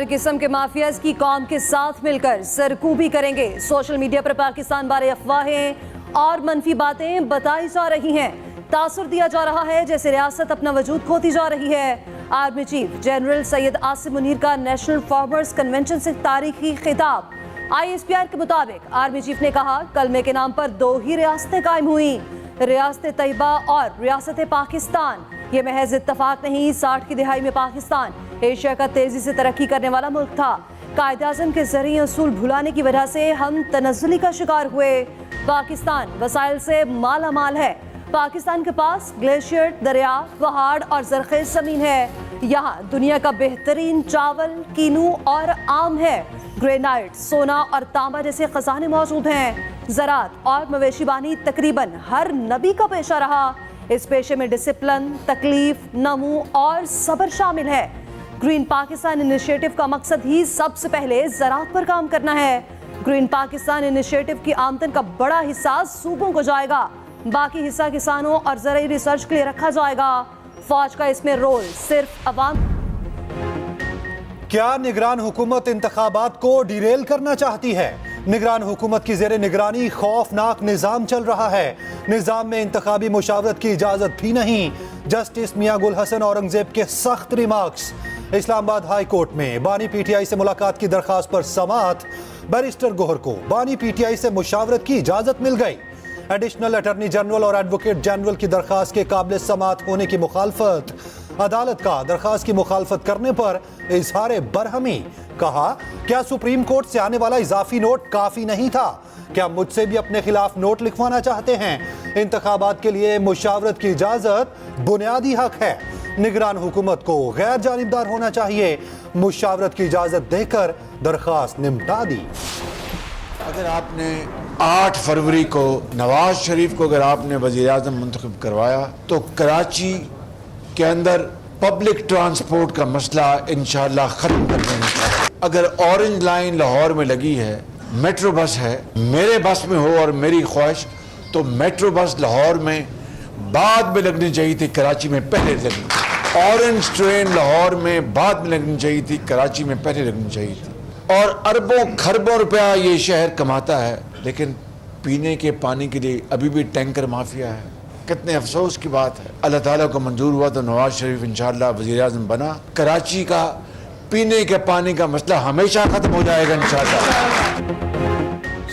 हर किस्म के माफियाज की कौम के साथ मिलकर सरकूबी करेंगे। सोशल मीडिया पर पाकिस्तान बारे अफवाहें और मनफी बातें बताई जा रही हैं। तासुर दिया जा रहा है जैसे रियासत अपना वजूद खोती जा रही है। Army chief general Syed Asim Munir का नेशनल फार्मर्स कन्वेंशन से तारीखी खिताब। ISPR के मुताबिक आर्मी चीफ ने कहा, कलमे के नाम पर 2 ही रियासतें कायम हुई, रियासत तैयबा और रियासत पाकिस्तान। ये महज इत्तफाक नहीं, 60 की दिहाई में पाकिस्तान एशिया का तेजी से तरक्की करने वाला मुल्क था। कायद-ए-आज़म के जरिए असूल भुलाने की वजह से हम तनज़्ज़ुली का शिकार हुए। पाकिस्तान वसाइल से माला माल है। पाकिस्तान के पास ग्लेशियर, दरिया, पहाड़ और ज़रख़ेज़ ज़मीन है। यहाँ दुनिया का बेहतरीन चावल, कीनू और आम है। ग्रेनाइट, सोना और तांबा जैसे खजाने मौजूद हैं। ज़राअत और मवेशी बानी तकरीबन हर नबी का पेशा रहा। इस पेशे में डिसिप्लिन, तकलीफ, नमू और सब्र शामिल है। ग्रीन पाकिस्तान इनिशिएटिव का मकसद ही सबसे पहले ज़राअत पर काम करना है। ग्रीन पाकिस्तान इनिशिएटिव की आमदन का बड़ा हिस्सा सूबों को जाएगा, बाकी हिस्सा किसानों और ज़राई रिसर्च के लिए रखा जाएगा। फौज का इसमें रोल सिर्फ अवाम। क्या निगरान हुकूमत इंतखाबात को डिरेल करना चाहती है? निगरान हुकूमत की जेरे निगरानी खौफनाक निज़ाम चल रहा है। निज़ाम में इंतखाबी मुशावरत की इजाज़त भी नहीं। जस्टिस मियां गुल हसन औरंगजेब के सख्त रिमार्क्स। इस्लामाबाद हाई कोर्ट में बानी PTI से मुलाकात की दरख्वास्त पर समाअत। बैरिस्टर गोहर को बानी PTI से मुशावरत की इजाज़त मिल गई। एडिशनल अटॉर्नी जनरल और एडवोकेट जनरल की दरख्वास्त के काबिल समाअत होने की मुखालफत। अदालत का दरख्वास्त की मुखालफत करने पर इजहार बरहमी। कहा, क्या सुप्रीम कोर्ट से आने वाला इजाफी नोट काफी नहीं था? क्या मुझसे भी अपने खिलाफ नोट लिखवाना चाहते हैं? इंतखाबात के लिए मुशावरत की इजाजत बुनियादी हक है। निगरान हुकूमत को गैर जानिबदार होना चाहिए। मुशावरत की इजाजत देकर दरख्वास्त निपटा दी। अगर आपने 8 फरवरी को नवाज शरीफ को अगर आपने वज़ीर आज़म मुंतखब करवाया तो कराची के अंदर पब्लिक ट्रांसपोर्ट का मसला इंशाअल्लाह ख़त्म कर देना चाहिए। अगर ऑरेंज लाइन लाहौर में लगी है, मेट्रो बस है, मेरे बस में हो और मेरी ख्वाहिश तो मेट्रो बस लाहौर में बाद में लगनी चाहिए थी, कराची में पहले लगनी। ऑरेंज ट्रेन लाहौर में बाद में लगनी चाहिए थी, कराची में पहले लगनी चाहिए थी। और अरबों खरबों रुपया ये शहर कमाता है, लेकिन पीने के पानी के लिए अभी भी टैंकर माफिया है। कितने अफसोस की बात है। अल्लाह ताला को मंजूर हुआ तो नवाज शरीफ इंशाअल्लाह वज़ीर आज़म बना, कराची का पीने के पानी का मसला हमेशा खत्म हो जाएगा इंशाअल्लाह।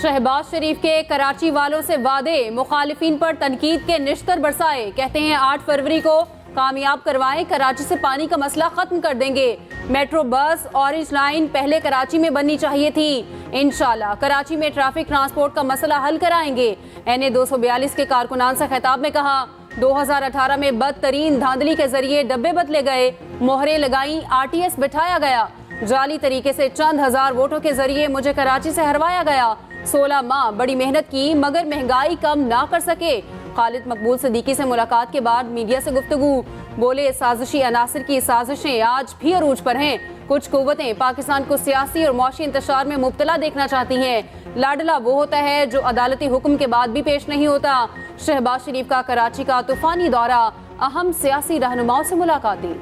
शहबाज शरीफ के कराची वालों से वादे, मुखालिफिन पर तनकीद के निश्तर बरसाए। कहते हैं 8 फरवरी को कामयाब करवाएं, कराची से पानी का मसला खत्म कर देंगे। मेट्रो बस ऑरेंज लाइन पहले कराची में बननी चाहिए थी। इंशाल्लाह कराची में ट्रैफिक ट्रांसपोर्ट का मसला हल कराएंगे। NA 242 के कारकुनान से खिताब में कहा, 2018 में बदतरीन धांधली के जरिए डब्बे बदले गए, मोहरें लगाई, RTS बिठाया गया, जाली तरीके से चंद हजार वोटों के जरिए मुझे कराची से हरवाया गया। 16 माह बड़ी मेहनत की मगर महंगाई कम ना कर सके। खालिद मकबूल सिद्दीकी से मुलाकात के बाद मीडिया से गुफ्तगू। बोले, साजिशी अनासिर की साजिशें आज भी अरूज पर हैं। कुछ कुव्वतें पाकिस्तान को सियासी और मौशी इंतशार में मुब्तला देखना चाहती हैं। लाडला वो होता है जो अदालती हुक्म के बाद भी पेश नहीं होता। शहबाज शरीफ का कराची का तूफानी दौरा, अहम सियासी रहनुमाओं से मुलाकातें।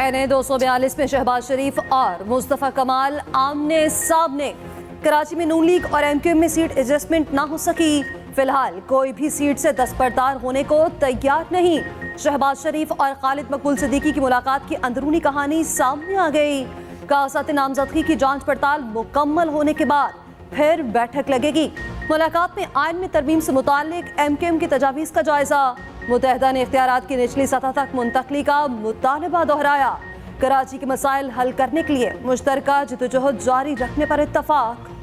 NA 242 में शहबाज शरीफ और मुस्तफ़ा कमाल आमने सामने। कराची में नून लीग और MQM में सीट एडजस्टमेंट ना हो सकी। फिलहाल कोई भी सीट से दस्तबरदार होने को तैयार नहीं। शहबाज शरीफ और खालिद मकबूल सिद्दीकी की मुलाकात की अंदरूनी कहानी सामने आ गई। कागजात नामजदगी की जांच पड़ताल मुकम्मल होने के बाद फिर बैठक लगेगी। मुलाकात में आइन में तरमीम से मुताल्लिक MQM की तजावीज़ का जायजा। मुत्तहदा ने इख्तियारात की निचली सतह तक मुंतकली का मुतालबा दोहराया। कराची के मसाइल हल करने के लिए मुश्तरका जिद्दोजहद जारी रखने पर इत्तफाक।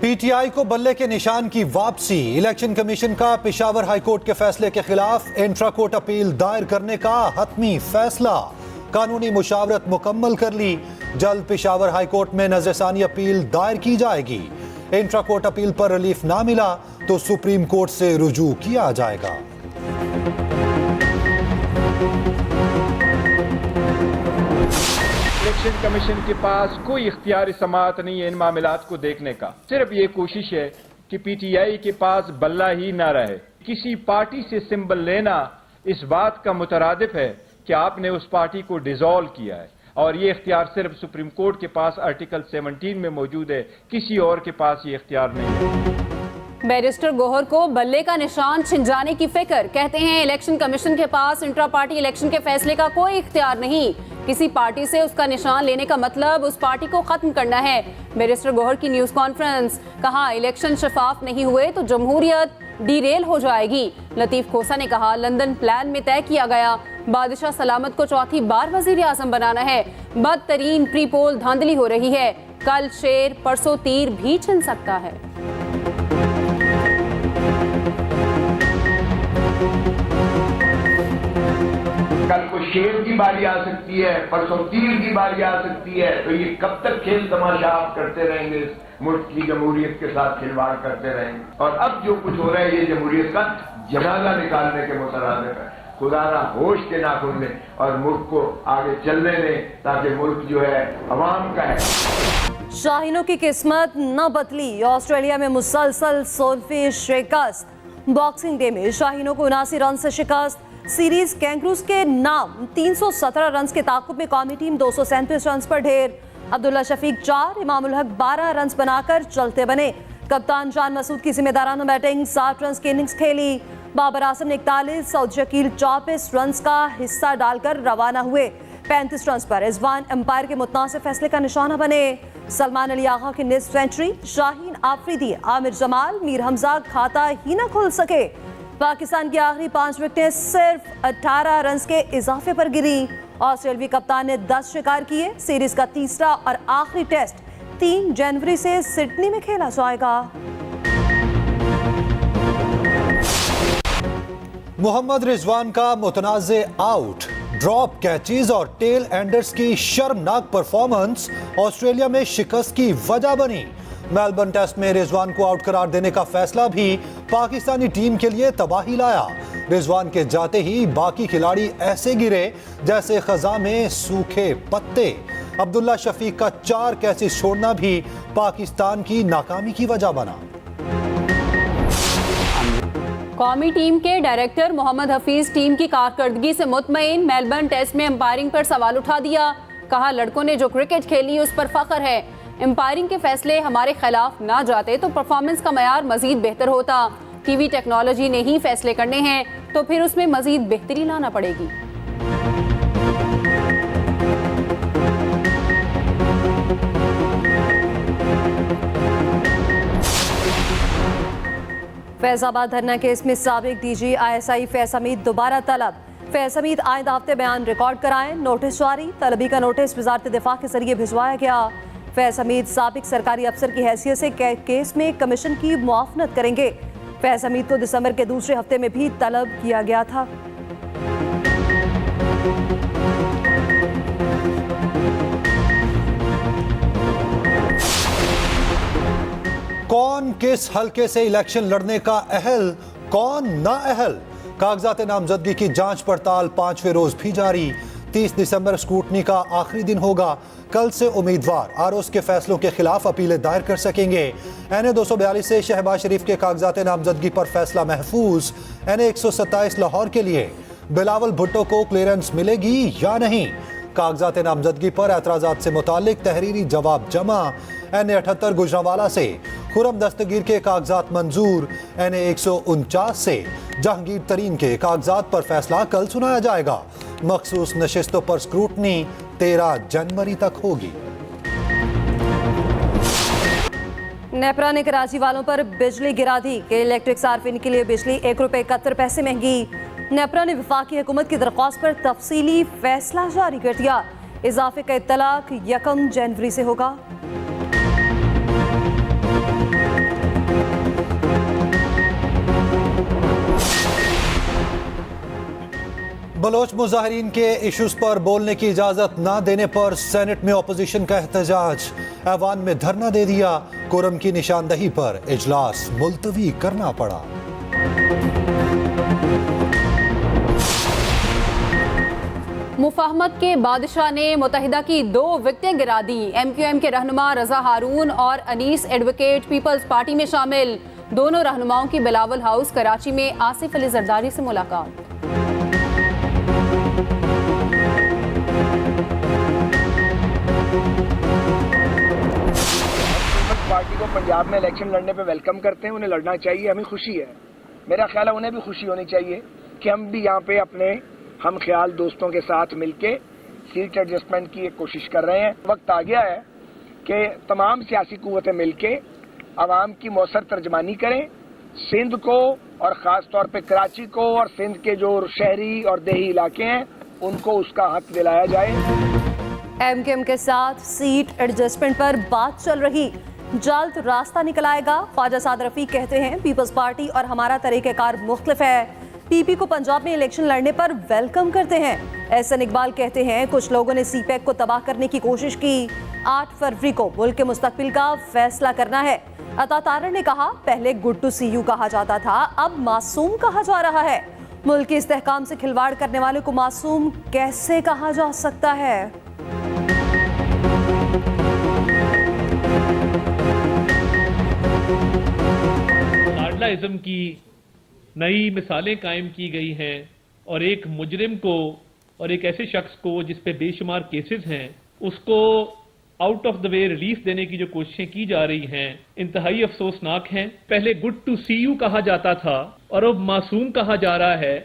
PTI को बल्ले के निशान की वापसी। इलेक्शन कमीशन का पेशावर हाई कोर्ट के फैसले के खिलाफ इंट्रा कोर्ट अपील दायर करने का हतमी फैसला। कानूनी मुशावरत मुकम्मल कर ली। जल्द पेशावर हाई कोर्ट में नजरसानी अपील दायर की जाएगी। इंट्रा कोर्ट अपील पर रिलीफ ना मिला तो सुप्रीम कोर्ट से रुजू किया जाएगा। इलेक्शन कमीशन के पास कोई इख्तियार समाअत नहीं है इन मामलात को देखने का। सिर्फ ये कोशिश है कि पीटीआई के पास बल्ला ही ना रहे। किसी पार्टी से सिंबल लेना इस बात का मुतरादिफ है कि आपने उस पार्टी को डिसॉल्व किया है, और ये इख्तियार सिर्फ सुप्रीम कोर्ट के पास आर्टिकल 17 में मौजूद है, किसी और के पास ये इख्तियार नहीं है। बैरिस्टर गोहर को बल्ले का निशान छिन जाने की फिक्र। कहते हैं इलेक्शन कमीशन के पास इंट्रा पार्टी इलेक्शन के फैसले का कोई इख्तियार नहीं। किसी पार्टी से उसका निशान लेने का मतलब उस पार्टी को खत्म करना है। बैरिस्टर गोहर की न्यूज कॉन्फ्रेंस, कहा इलेक्शन शफाफ नहीं हुए तो जमहूरियत डीरेल हो जाएगी। लतीफ खोसा ने कहा लंदन प्लान में तय किया गया बादशाह सलामत को चौथी बार वजीर आजम बनाना है। बदतरीन प्री पोल धांधली हो रही है। कल शेर परसों तीर भी छिन सकता है। कल को शेर की बारी आ सकती है, परसों तीर की बारी आ सकती है। तो ये कब तक खेल तमाशा आप करते रहेंगे, मुल्क की जमहूरियत के साथ खिलवाड़ करते रहेंगे। और अब जो कुछ हो रहा है ये जमहूरियत का जनाजा निकालने के मुतरादिफ है। खुदा ना होश के नाखुन लें और मुल्क को आगे चलने दें, ताकि मुल्क जो है अवाम का है। शाहीनों की किस्मत न बदली। ऑस्ट्रेलिया में मुसलसल सोलफी शिकस्त। बॉक्सिंग डे में शाहीनों को 79 रन से शिकस्त। सीरीज कैंगरूज के नाम 317 रन के ताकुब में कौमी टीम 237 रन पर ढेर। अब्दुल्ला शफीक 4, इमामुल हक 12 रन बनाकर चलते बने। कप्तान जान मसूद की जिम्मेदाराना बैटिंग, 60 रन की इनिंग्स खेली। बाबर आजम ने 41, सऊद शकील 34 रन का हिस्सा डालकर रवाना हुए। 35 रन पर रिजवान अंपायर के मुतनासिब फैसले का निशाना बने। सलमान अली आगा की निस्फ सेंचुरी, शाहीन आफरीदी, आमिर जमाल, मीर हमजा खाता ही न खुल सके। पाकिस्तान की आखिरी 5 विकेटें सिर्फ 18 रन के इजाफे पर गिरी। ऑस्ट्रेलियावी कप्तान ने 10 शिकार किए। सीरीज का तीसरा और आखिरी टेस्ट 3 जनवरी से सिडनी में खेला जाएगा। मोहम्मद रिजवान का मुतनाज़े आउट, ड्रॉप कैचेज और टेल एंडर्स की शर्मनाक परफॉर्मेंस ऑस्ट्रेलिया में शिकस्त की वजह बनी। मेलबर्न टेस्ट में रिजवान को आउट करार देने का फैसला भी पाकिस्तानी टीम के लिए तबाही लाया। रिजवान के जाते ही बाकी खिलाड़ी ऐसे गिरे जैसे खजा में सूखे पत्ते। अब्दुल्ला शफीक का 4 कैचेज छोड़ना भी पाकिस्तान की नाकामी की वजह बना। कौमी टीम के डायरेक्टर मोहम्मद हफीज टीम की कारकर्दगी से मुतमईन। मेलबर्न टेस्ट में अंपायरिंग पर सवाल उठा दिया। कहा लड़कों ने जो क्रिकेट खेली उस पर फख्र है। अंपायरिंग के फैसले हमारे खिलाफ ना जाते तो परफॉर्मेंस का मयार मजीद बेहतर होता। टीवी टेक्नोलॉजी ने ही फैसले करने हैं तो फिर उसमें मजीद बेहतरी लाना पड़ेगी। फैजाबाद धरना केस में साबिक डीजी ISI फैज हमीद दोबारा तलब। फैज हमीद आइंदा हफ्ते बयान रिकॉर्ड कराएं। नोटिस जारी। तलबी का नोटिस वजारत दिफा के जरिए भिजवाया गया। फैज हमीद साबिक सरकारी अफसर की हैसियत से केस में कमीशन की मुआवनत करेंगे। फैज हमीद को दिसंबर के दूसरे हफ्ते में भी तलब किया गया था। कौन किस हलके से इलेक्शन लड़ने का अहल, कौन ना अहल। कागजात नामजदगी की जांच पड़ताल 5वें रोज भी जारी। 30 दिसंबर स्क्रूटनी का आखिरी दिन होगा। कल से उम्मीदवार आरोस के फैसलों के खिलाफ अपीलें दायर कर सकेंगे। NA 242 से शहबाज शरीफ के कागजात नामजदगी पर फैसला महफूज। NA 127 लाहौर के लिए बिलावल भुट्टो को क्लियरेंस मिलेगी या नहीं। कागजात नामजदगी पर एतराज़ात से मुतालिक तहरीरी जवाब जमा। NA 78 गुजरांवाला से खुरम दस्तगीर के कागजात मंजूर। NA 149 से जहांगीर तरीन के कागजात पर फैसला कल सुनाया जाएगा। मखसूस नशिस्तों पर स्क्रूटनी 13 जनवरी तक होगी। नेपरा ने कराची वालों पर बिजली गिरा दी कि इलेक्ट्रिक सार्फिन के लिए बिजली ₹1.71 महंगी। नेपरा ने वफाकी हुकूमत की दरख्वास्त पर तफसीली फैसला जारी कर दिया। इजाफे का इत्तलाक 1 जनवरी से होगा। बलोच मुजाहिरीन के इशूज पर बोलने की इजाजत ना देने पर सेनेट में अपोजिशन का एहतजाज। ऐवान में धरना दे दिया। कोरम की निशानदही पर इजलास मुलतवी करना पड़ा। मुफाहमत के बादशाह ने मुत्तहिदा की 2 विकेटें गिरा दी। MQM के रहनुमा रजा हारून और अनीस एडवोकेट पीपल्स पार्टी में शामिल। दोनों रहनुमाओं की बिलावल हाउस कराची में आसिफ अली जरदारी से मुलाकात। पार्टी को पंजाब में इलेक्शन लड़ने पे वेलकम करते हैं, उन्हें लड़ना चाहिए, हमें खुशी है। मेरा ख्याल है उन्हें भी खुशी होनी चाहिए कि हम भी यहाँ पे अपने हम ख्याल दोस्तों के साथ मिलके सीट एडजस्टमेंट की एक कोशिश कर रहे हैं। वक्त आ गया है कि तमाम सियासी कुव्वतें मिलके आवाम की मौसर तर्जमानी करें, सिंध को और ख़ास तौर पे कराची को और सिंध के जो शहरी और देही इलाके हैं उनको उसका हक दिलाया जाए। एमकेएम के साथ सीट एडजस्टमेंट पर बात चल रही, जल्द रास्ता निकल आएगा। ख्वाजा साद रफीक कहते हैं पीपल्स पार्टी और हमारा तरीक़ेकार मुख्तलिफ है। पीपी को पंजाब में इलेक्शन लड़ने पर वेलकम करते हैं। एहसन इकबाल कहते हैं कुछ लोगों ने सीपैक को तबाह करने की कोशिश की। 8 फरवरी को मुल्क के मुस्तकबिल का फैसला करना है। अता तारर ने कहा पहले गुड टू सी यू कहा जाता था, अब मासूम कहा जा रहा है। मुल्क के इस्तेहकाम से खिलवाड़ करने वाले को मासूम कैसे कहा जा सकता है? इज्म की नई मिसालें कायम की गई हैं और एक मुजरिम को और एक ऐसे शख्स को जिस पे बेशुमार केसेस हैं उसको out of the way relief देने की जो कोशिशें की जा रही हैं इंतहाई अफसोसनाक हैं। पहले गुड टू सी यू कहा जाता था और अब मासूम कहा जा रहा है।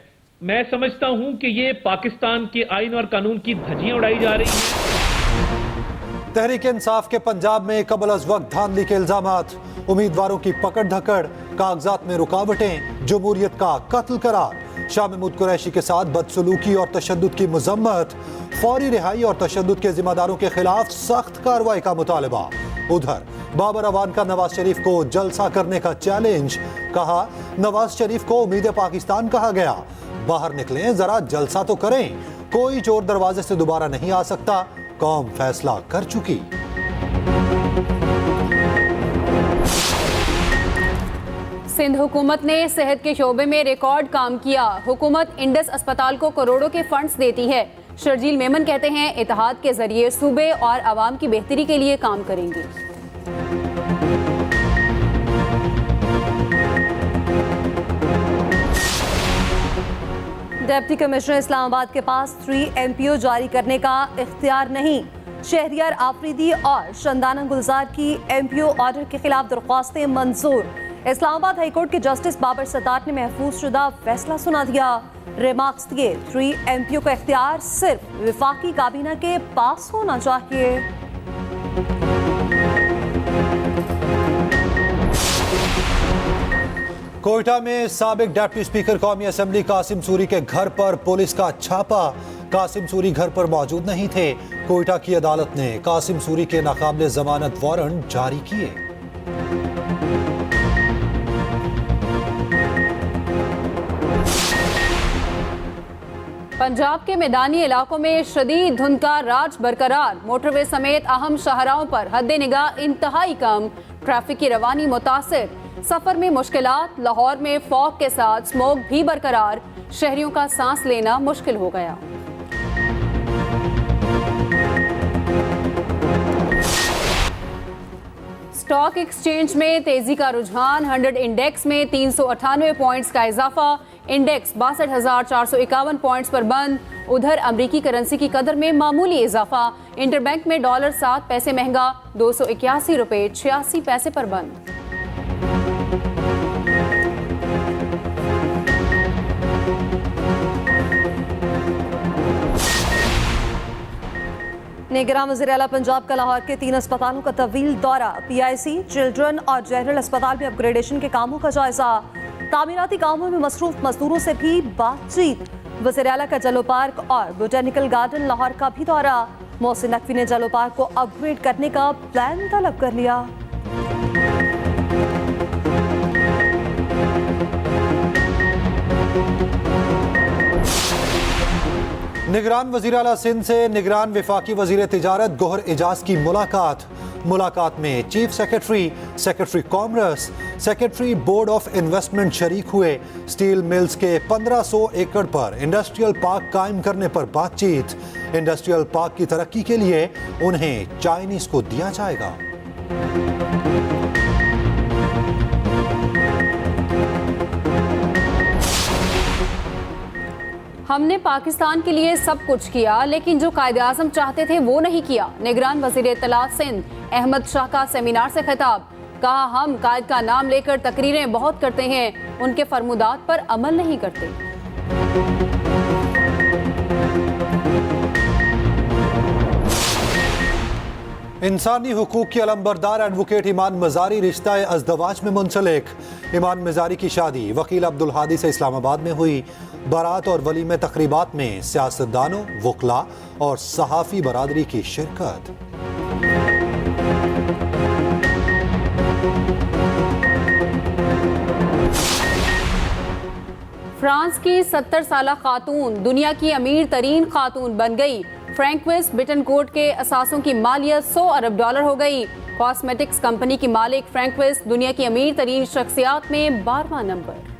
मैं समझता हूं कि ये पाकिस्तान के आइन और कानून की धज्जियां उड़ाई जा रही हैं। तहरीक इंसाफ के पंजाब में कबल अज वक्त धांधली के इल्जामात, उम्मीदवारों की पकड़ धकड़, कागजात में रुकावटें, जमहूरियत का कत्ल करार। शाह महमूद कुरैशी के साथ बदसलूकी और तशद्दुद की मजम्मत, फौरी रिहाई और तशद्दुद के जिम्मेदारों के खिलाफ सख्त कार्रवाई का मुतालबा। उधर बाबर अवान का नवाज शरीफ को जलसा करने का चैलेंज, कहा नवाज शरीफ को उम्मीद पाकिस्तान कहा गया, बाहर निकलें जरा जलसा तो करें, कोई चोर दरवाजे से दोबारा नहीं आ सकता, कौम फैसला कर चुकी। सिंध हुकूमत ने सेहत के शोबे में रिकॉर्ड काम किया। हुकूमत इंडस अस्पताल को करोड़ों के फंड्स देती है। शर्जील मेमन कहते हैं इत्तेहाद के जरिए सूबे और आवाम की बेहतरी के लिए काम करेंगे। डिप्टी कमिश्नर इस्लामाबाद के पास 3 MPO जारी करने का इख्तियार नहीं। शहरियार आफरीदी और शंदाना गुलजार की MPO ऑर्डर के खिलाफ दरख्वास्तें मंजूर। इस्लामाबाद हाईकोर्ट के जस्टिस बाबर सत्तार ने महफूज शुदा फैसला सुना दिया। रिमार्क्स दिए 3 MPO का इख्तियार सिर्फ विफाकी काबीना के पास होना चाहिए। कोयटा में साबिक डिप्टी स्पीकर कौमी असेंबली कासिम सूरी के घर पर पुलिस का छापा। कासिम सूरी घर पर मौजूद नहीं थे। कोयटा की अदालत ने कासिम सूरी के नाकाबिले जमानत वारंट जारी किए। पंजाब के मैदानी इलाकों में शदीद धुंध का राज बरकरार। मोटरवे समेत अहम शाहराहों पर हद निगाह इंतहाई कम, ट्रैफिक की रवानी मुतासिर। सफर में मुश्किलात, लाहौर में फॉग के साथ स्मोक भी बरकरार। शहरियों का सांस लेना मुश्किल हो गया। स्टॉक एक्सचेंज में तेजी का रुझान। 100 इंडेक्स में 398 पॉइंट्स का इजाफा। इंडेक्स 62,451 पॉइंट्स पर बंद। उधर अमरीकी करेंसी की कदर में मामूली इजाफा। इंटरबैंक में डॉलर 7 पैसे महंगा, 281 रुपये 86 पैसे पर बंद। निगरान वज़ीर आला पंजाब का लाहौर के 3 अस्पतालों का तवील दौरा। PIC, चिल्ड्रन और जनरल अस्पताल में अपग्रेडेशन के कामों का जायजा। तामीराती कामों में मसरूफ मजदूरों से भी बातचीत। वज़ीर आला का जलो पार्क और बोटेनिकल गार्डन लाहौर का भी दौरा। मोहसिन नकवी ने जलो पार्क को अपग्रेड करने का प्लान तलब कर लिया। निगरान वज़ीर आला सिंध से निगरान वफाकी वज़ीर तिजारत गोहर एजाज की मुलाकात में chief secretary, secretary commerce, secretary board of investment शरीक हुए। स्टील मिल्स के 1500 एकड़ पर इंडस्ट्रियल पार्क कायम करने पर बातचीत। इंडस्ट्रियल पार्क की तरक्की के लिए उन्हें चाइनीज को दिया जाएगा। हमने पाकिस्तान के लिए सब कुछ किया, लेकिन जो कायदे आज़म चाहते थे वो नहीं किया। निगरान वज़ीर इत्तलात सिंध अहमद शाह का सेमिनार से खिताब। कहा, हम कायद का नाम लेकर तकरीरें बहुत करते हैं, उनके फरमुदात पर अमल नहीं करते। इंसानी हुकूक के अलंबरदार एडवोकेट ईमान मजारी रिश्ता अज़दवाज में मुंसलिक। ईमान मजारी की शादी वकील अब्दुल हादी से इस्लामाबाद में हुई। बारात और वलीमे तकरीबात में सियासतदानों, वकला और सहाफ़ी बरादरी की शिरकत। फ्रांस की 70 साला खातून दुनिया की अमीर तरीन खातून बन गई। फ्रैंकोइस बिटनकोर्ट के असासों की मालियत $100 अरब हो गई। कॉस्मेटिक्स कंपनी की मालिक फ्रैंकोइस दुनिया की अमीर तरीन शख्सियात में 12वां नंबर।